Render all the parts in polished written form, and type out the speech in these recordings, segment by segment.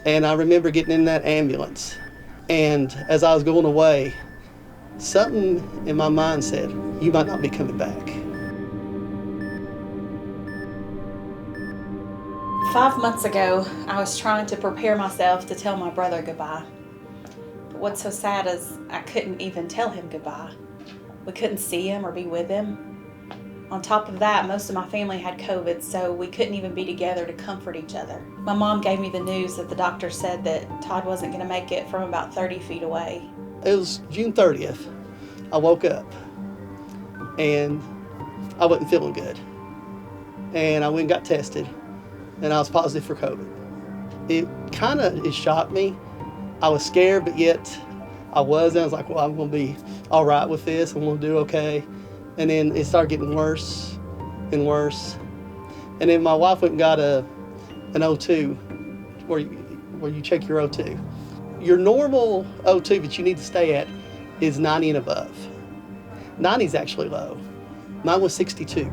And I remember getting in that ambulance, and as I was going away, something in my mind said, you might not be coming back. 5 months ago, I was trying to prepare myself to tell my brother goodbye. But what's so sad is I couldn't even tell him goodbye. We couldn't see him or be with him. On top of that, most of my family had COVID, so we couldn't even be together to comfort each other. My mom gave me the news that the doctor said that Todd wasn't going to make it from about 30 feet away. It was June 30th. I woke up and I wasn't feeling good. And I went and got tested, and I was positive for COVID. It shocked me. I was scared, but yet I was like, well, I'm going to be all right with this. I'm going to do okay. And then it started getting worse and worse. And then my wife went and got an O2, where you check your O2. Your normal O2 that you need to stay at is 90 and above. 90 is actually low. Mine was 62.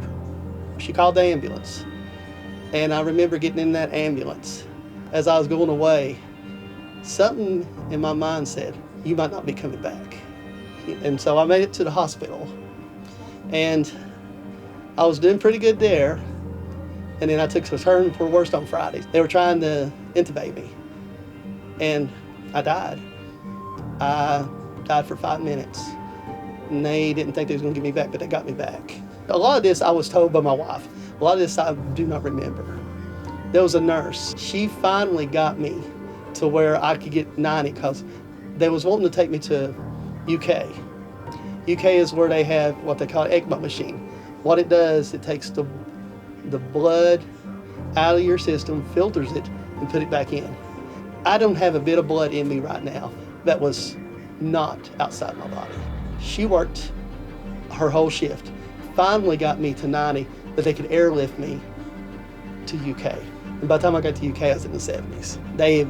She called the ambulance. And I remember getting in that ambulance. As I was going away, something in my mind said, you might not be coming back. And so I made it to the hospital. And I was doing pretty good there. And then I took a turn for worse on Fridays. They were trying to intubate me. And I died. I died for 5 minutes. And they didn't think they was going to get me back, but they got me back. A lot of this I was told by my wife. A lot of this I do not remember. There was a nurse. She finally got me to where I could get 90 because they was wanting to take me to UK. UK is where they have what they call an ECMO machine. What it does, it takes the blood out of your system, filters it, and put it back in. I don't have a bit of blood in me right now that was not outside my body. She worked her whole shift, finally got me to 90, that they could airlift me to UK. And by the time I got to UK, I was in the 70s. They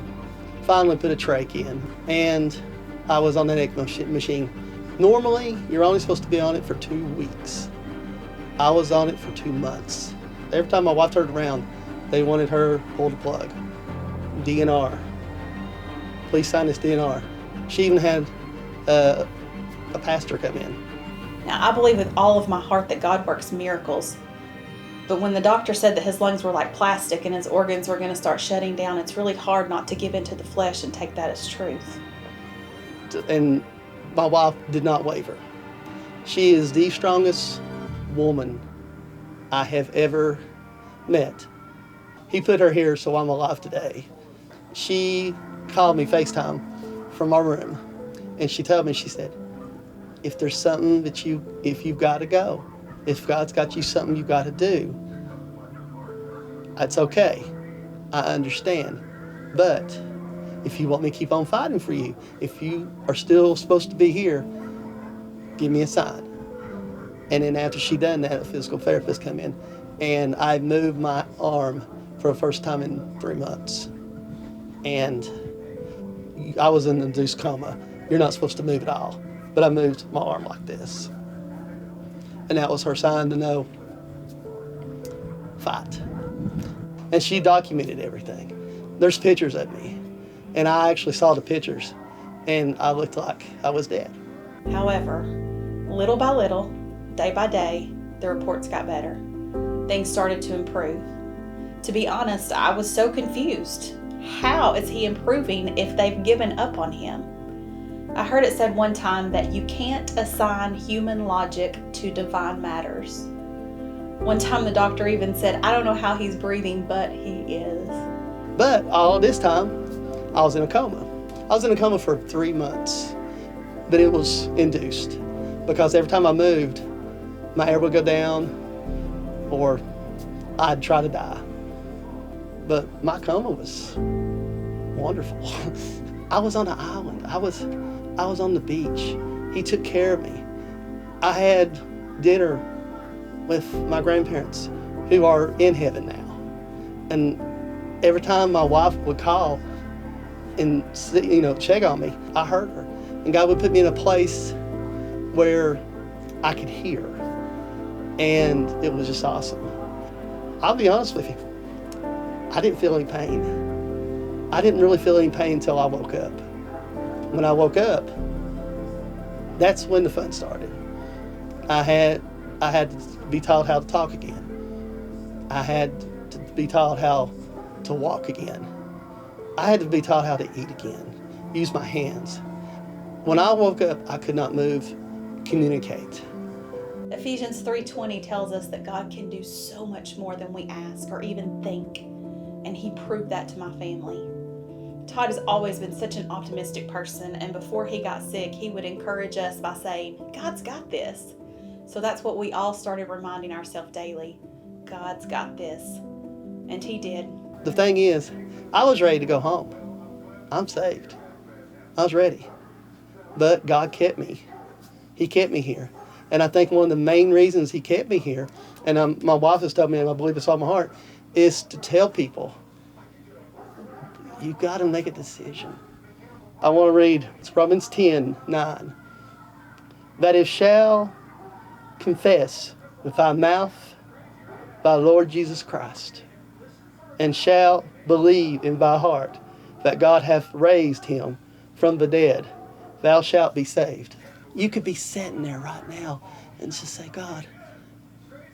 finally put a trach in, and I was on that ECMO machine. Normally, you're only supposed to be on it for 2 weeks. I was on it for 2 months. Every time my wife turned around, they wanted her to pull the plug. DNR. Please sign this DNR. She even had a pastor come in. Now, I believe with all of my heart that God works miracles. But when the doctor said that his lungs were like plastic and his organs were going to start shutting down, it's really hard not to give into the flesh and take that as truth. And my wife did not waver. She is the strongest woman I have ever met. He put her here so I'm alive today. She called me FaceTime from our room, and she told me, she said, if there's something that if you've got to go, if God's got you something you got to do, it's okay. I understand. But if you want me to keep on fighting for you, if you are still supposed to be here, give me a sign. And then after she done that, a physical therapist come in, and I moved my arm for the first time in 3 months. And I was in an induced coma. You're not supposed to move at all. But I moved my arm like this. And that was her sign to know, fight. And she documented everything. There's pictures of me. And I actually saw the pictures, and I looked like I was dead. However, little by little, day by day, the reports got better. Things started to improve. To be honest, I was so confused. How is he improving if they've given up on him? I heard it said one time that you can't assign human logic to divine matters. One time the doctor even said, I don't know how he's breathing, but he is. But all this time, I was in a coma. I was in a coma for 3 months, but it was induced because every time I moved, my air would go down or I'd try to die. But my coma was wonderful. I was on an island. I was on the beach. He took care of me. I had dinner with my grandparents who are in heaven now. And every time my wife would call and check on me, I heard her. And God would put me in a place where I could hear. And it was just awesome. I'll be honest with you, I didn't feel any pain. I didn't really feel any pain until I woke up. When I woke up, that's when the fun started. I had to be taught how to talk again. I had to be taught how to walk again. I had to be taught how to eat again, use my hands. When I woke up, I could not move, communicate. Ephesians 3:20 tells us that God can do so much more than we ask or even think, and he proved that to my family. Todd has always been such an optimistic person, and before he got sick, he would encourage us by saying, God's got this. So that's what we all started reminding ourselves daily. God's got this. And he did. The thing is, I was ready to go home. I'm saved. I was ready. But God kept me. He kept me here. And I think one of the main reasons he kept me here, and my wife has told me, and I believe it's on my heart, is to tell people, you've got to make a decision. I want to read, it's Romans 10:9. That if shall confess with thy mouth thy Lord Jesus Christ, and shall believe in thy heart that God hath raised him from the dead, thou shalt be saved. You could be sitting there right now and just say, God,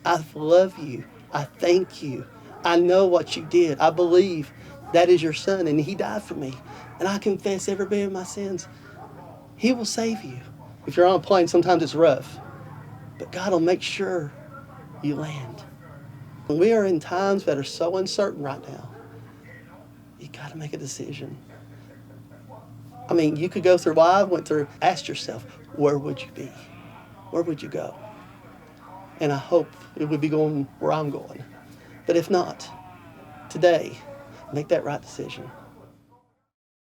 I love you. I thank you. I know what you did. I believe that is your son and he died for me. And I confess every bit of my sins. He will save you. If you're on a plane, sometimes it's rough. But God will make sure you land. We are in times that are so uncertain right now. You got to make a decision. I mean, you could go through what I went through. Ask yourself, where would you be? Where would you go? And I hope it would be going where I'm going. But if not, today, make that right decision.